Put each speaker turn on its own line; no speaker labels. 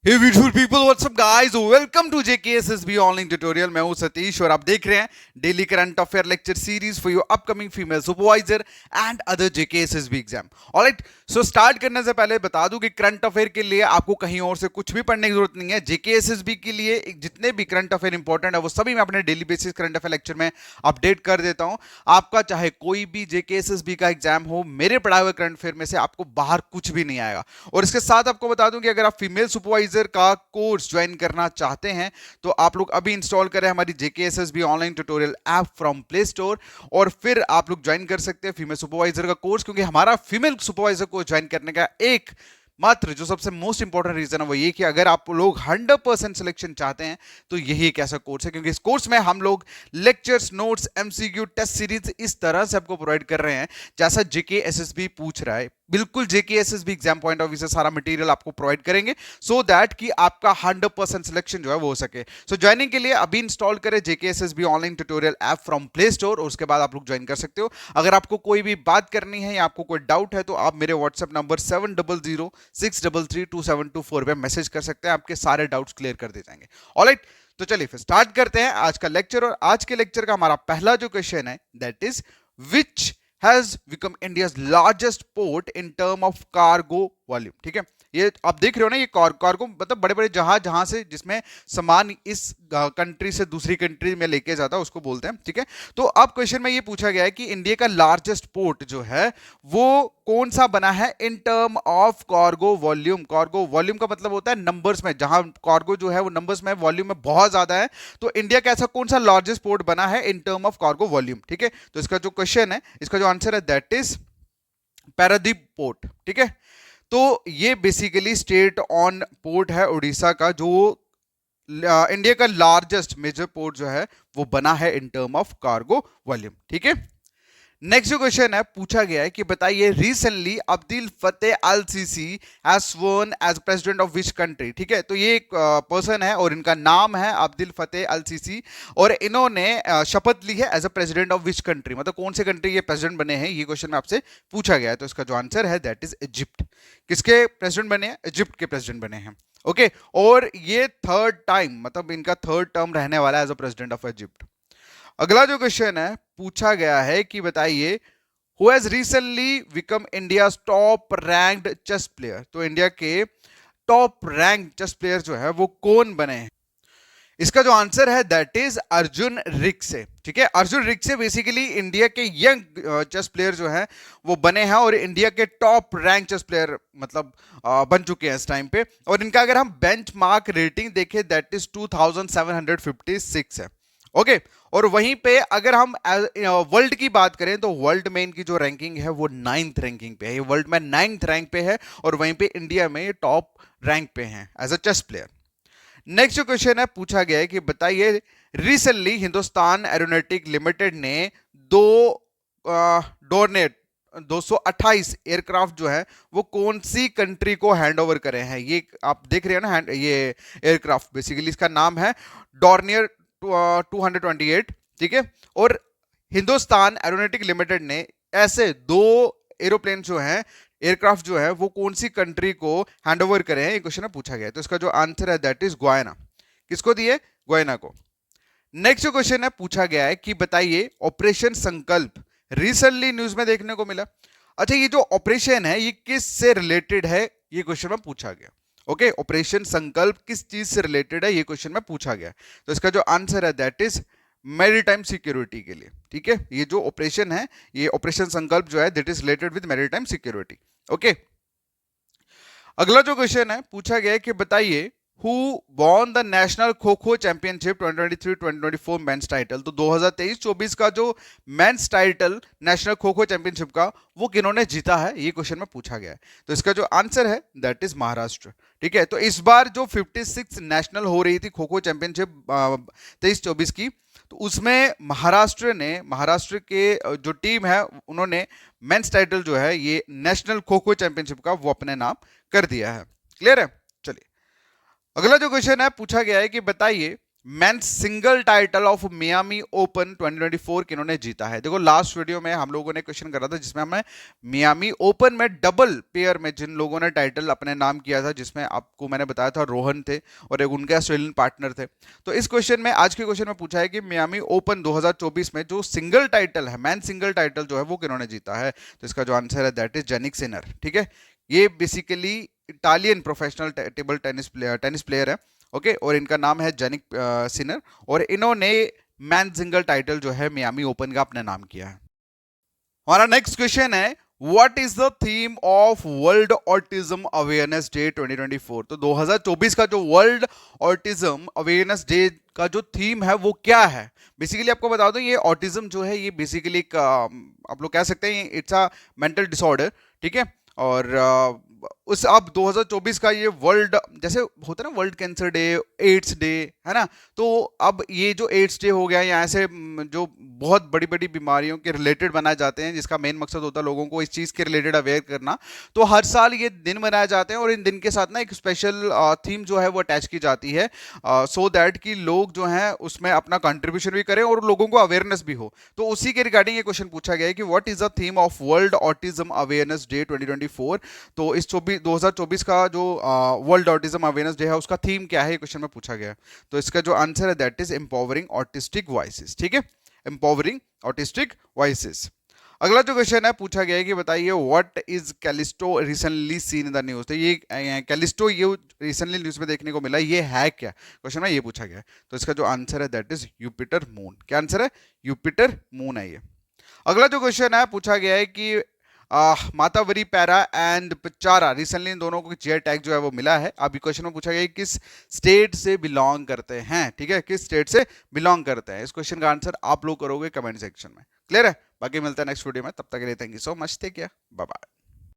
Hey beautiful people, what's up guys, welcome to JKSSB online tutorial. मैं हूं सतीश और आप देख रहे हैं daily current affair lecture series for your upcoming female supervisor and other JKSSB exam. Alright, so start करने से पहले बता दूं कि करंट अफेयर के लिए आपको कहीं और से कुछ भी पढ़ने की जरूरत नहीं है। जेकेएसएसबी के लिए जितने भी करंट अफेयर इंपॉर्टेंट है वो सभी मैं अपने daily basis current affair lecture में अपडेट कर देता हूं। आपका चाहे कोई भी जेकेएसएसबी का एग्जाम हो, मेरे पढ़ाए हुए करंट अफेयर में से आपको बाहर कुछ भी नहीं आएगा। और इसके साथ आपको बता दूं कि अगर आप फीमेल सुपरवाइजर का कोर्स ज्वाइन करना चाहते हैं तो आप लोग अभी इंस्टॉल करें हमारी JKSSB online tutorial app from play store और फिर आप लोग ज्वाइन कर सकते हैं फीमेल सुपरवाइजर का कोर्स। क्योंकि हमारा फीमेल सुपरवाइजर को ज्वाइन करने का एक मात्र जो सबसे मोस्ट इंपॉर्टेंट रीजन है वो ये कि अगर आप लोग 100% सिलेक्शन चाहते हैं तो यही एक ऐसा कोर्स है। क्योंकि इस कोर्स में हम लोग lectures, notes, MCQ, test series इस तरह से आपको प्रोवाइड कर रहे हैं जैसा जेकेएसएसबी पूछ रहा है। बिल्कुल JKSSB exam point of view से सारा मटेरियल आपको प्रोवाइड करेंगे सो दैट कि आपका 100% सिलेक्शन जो है वो हो सके। सो ज्वाइनिंग के लिए अभी इंस्टॉल करें JKSSB online tutorial app from play store और उसके बाद आप लोग ज्वाइन कर सकते हो। अगर आपको कोई भी बात करनी है या आपको कोई डाउट है तो आप मेरे व्हाट्सएप नंबर 7006332724 पे मैसेज कर सकते हैं, आपके सारे डाउट्स क्लियर कर दिए जाएंगे। ऑलराइट, तो चलिए फिर स्टार्ट करते हैं आज का लेक्चर। और आज के लेक्चर का हमारा पहला जो क्वेश्चन है that is which has become India's largest port in term of cargo volume। ठीक है, ये आप देख रहे हो ना, ये कार्गो मतलब बड़े बड़े जहां से जिसमें सामान इस कंट्री से दूसरी कंट्री में लेके जाता है उसको बोलते हैं। ठीक है, तो अब क्वेश्चन में ये पूछा गया है कि इंडिया का लार्जेस्ट पोर्ट जो है वो कौन सा बना है in term of cargo volume. Cargo volume का मतलब होता है नंबर्स में, जहां कार्गो जो है वो नंबर्स में, वॉल्यूम में बहुत ज्यादा है। तो इंडिया का ऐसा कौन सा लार्जेस्ट पोर्ट बना है in term of cargo volume. ठीक है, तो इसका जो क्वेश्चन है, इसका जो आंसर है दैट इज पैरादीप पोर्ट। ठीक है, तो ये बेसिकली स्टेट ऑन पोर्ट है उड़ीसा का, जो इंडिया का लार्जेस्ट मेजर पोर्ट जो है वो बना है in term of cargo volume. ठीक है, नेक्स्ट जो क्वेश्चन है पूछा गया है कि बताइए recently Abdul Fattah al Sisi has sworn as president of which country. ठीक है, तो ये एक पर्सन है और इनका नाम है अब्दुल फतेह अल सीसी और इन्होंने शपथ ली है as a president of which country, मतलब कौन से कंट्री ये प्रेसिडेंट बने हैं, ये क्वेश्चन में आपसे पूछा गया है। तो इसका जो आंसर है दैट इज इजिप्ट। किसके प्रेसिडेंट बने हैं? इजिप्ट के प्रेसिडेंट बने हैं। ओके, और ये थर्ड टाइम, मतलब इनका थर्ड टर्म रहने वाला है as a president of Egypt. अगला जो क्वेश्चन है पूछा गया है कि बताइए who has recently become India top ranked chess player. तो इंडिया के टॉप रैंक चेस प्लेयर जो है वो कौन बने हैं? इसका जो आंसर है दैट इज अर्जुन रिक्से। ठीक है, अर्जुन रिक्से बेसिकली इंडिया के यंग चेस प्लेयर जो है वो बने हैं और इंडिया के टॉप रैंक चेस प्लेयर मतलब बन चुके हैं इस टाइम पे। और इनका अगर हम बेंचमार्क रेटिंग देखें दैट इज 2756 है। ओके, और वहीं पे अगर हम वर्ल्ड की बात करें तो वर्ल्ड में इनकी जो रैंकिंग है वो 9th रैंकिंग पे है, ये वर्ल्ड में 9th रैंक पे है और वहीं पे इंडिया में ये टॉप रैंक पे है as a chess player. Next जो क्वेश्चन है पूछा गया है कि बताइए रिसेंटली हिंदुस्तान एरोनॉटिक लिमिटेड ने दो डोरनेट 228 एयरक्राफ्ट जो है वो कौन सी कंट्री को हैंड ओवर करे हैं। ये आप देख रहे हैं ना, ये एयरक्राफ्ट बेसिकली इसका नाम है डॉर्नियर 228। ठीक है, और हिंदुस्तान एरोनॉटिक लिमिटेड ने ऐसे दो एरोप्लेन जो हैं, एयरक्राफ्ट जो है वो कौन सी कंट्री को हैंड ओवर करे हैं, ये क्वेश्चन पूछा गया है। तो इसका जो आंसर है दैट इज गुयाना। किसको दिए? गुयाना को। नेक्स्ट जो क्वेश्चन है पूछा गया है कि बताइए ऑपरेशन संकल्प रिसेंटली न्यूज में देखने को मिला। अच्छा, ये जो ऑपरेशन है ये किस से रिलेटेड है, ये क्वेश्चन में पूछा गया। ओके, ऑपरेशन संकल्प किस चीज से रिलेटेड है, ये क्वेश्चन में पूछा गया। तो इसका जो आंसर है दैट इज मैरीटाइम सिक्योरिटी के लिए। ठीक है, ये जो ऑपरेशन है, ये ऑपरेशन संकल्प जो है that is related with maritime security. Okay, अगला जो क्वेश्चन है पूछा गया है कि बताइए who won the national kho kho championship 2023-2024 mains title. तो 2023-24 का जो mains title national kho kho championship का वो किन्होंने जीता है, ये क्वेश्चन में पूछा गया है। तो इसका जो आंसर है दैट इज महाराष्ट्र। ठीक है, तो इस बार जो 56 नेशनल हो रही थी खो खो चैंपियनशिप 23-24 की, तो उसमें महाराष्ट्र के जो टीम है उन्होंने मेंस टाइटल जो है ये नेशनल खो खो चैंपियनशिप का वो अपने नाम कर दिया है। क्लियर है? चलिए, अगला जो क्वेश्चन है पूछा गया है कि बताइए men's single title of Miami open 2024 किन्होंने जीता है? देखो लास्ट वीडियो में हम लोगों ने क्वेश्चन करा था जिसमें हमने मियामी ओपन में डबल पेयर में जिन लोगों ने टाइटल अपने नाम किया था, जिसमें आपको मैंने बताया था रोहन थे और एक उनके ऑस्ट्रेलियन पार्टनर थे। तो इस क्वेश्चन में, आज के क्वेश्चन में पूछा है कि मियामी ओपन 2024 में जो सिंगल टाइटल है, मैन सिंगल टाइटल जो है वो किन्होंने जीता है? तो इसका जो आंसर है दैट इज जेनिक सिनर। ठीक है, ये basically Italian professional table tennis player है। ओके, और इनका नाम है जेनिक सिनर, और इन्होंने मैन सिंगल टाइटल जो है मियामी ओपन का अपने नाम किया है। हमारा नेक्स्ट क्वेश्चन है, what is the theme of world autism awareness day 2024? तो 2024 का जो वर्ल्ड ऑटिज्म अवेयरनेस डे का जो थीम है वो क्या है? बेसिकली आपको बता दूं, ये ऑटिज्म जो है ये बेसिकली आप लोग कह सकते हैं इट्स अ मेंटल डिसऑर्डर। ठीक है, और उस अब 2024 का ये वर्ल्ड, जैसे होता है ना world cancer day, AIDS day, है ना, तो अब ये जो एड्स डे हो गया या ऐसे जो बहुत बड़ी बड़ी बीमारियों के रिलेटेड बनाए जाते हैं, जिसका मेन मकसद होता है लोगों को इस चीज़ के रिलेटेड अवेयर करना, तो हर साल ये दिन मनाए जाते हैं और इन दिन के साथ ना एक स्पेशल थीम जो है वो अटैच की जाती है, सो दैट कि लोग जो हैं उसमें अपना कंट्रीब्यूशन भी करें और लोगों को अवेयरनेस भी हो। तो उसी के रिगार्डिंग ये क्वेश्चन पूछा गया है कि what is the theme of world autism awareness day 2024? तो इस 2024 का जो वर्ल्ड ऑटिज्म अवेयरनेस डे है उसका थीम क्या है, ये क्वेश्चन में पूछा गया है। तो इसका जो आंसर है that is empowering autistic voices. ठीक है, एम्पावरिंग ऑटिस्टिक वॉइसेस। अगला जो क्वेश्चन है पूछा गया है कि बताइए what is Callisto recently seen in the news? तो ये कैलिस्टो ये रिसेंटली न्यूज में देखने को मिला, ये है क्या? क्वेश्चन में ये पूछा गया है। तो इसका जो आंसर है दैट इज यूपिटर मून। क्या आंसर है? यूपिटर मून है ये। अगला जो क्वेश्चन है पूछा गया है कि मातावरी पैरा एंड पचारा रिसेंटली इन दोनों को जीआई टैग जो है वो मिला है। अभी क्वेश्चन में पूछा गया है किस स्टेट से बिलोंग करते हैं। ठीक है, किस स्टेट से बिलोंग करते हैं? इस क्वेश्चन का आंसर आप लोग करोगे कमेंट सेक्शन में। क्लियर है? बाकी मिलता है नेक्स्ट वीडियो में, तब तक के लिए thank you so much, take care, bye bye.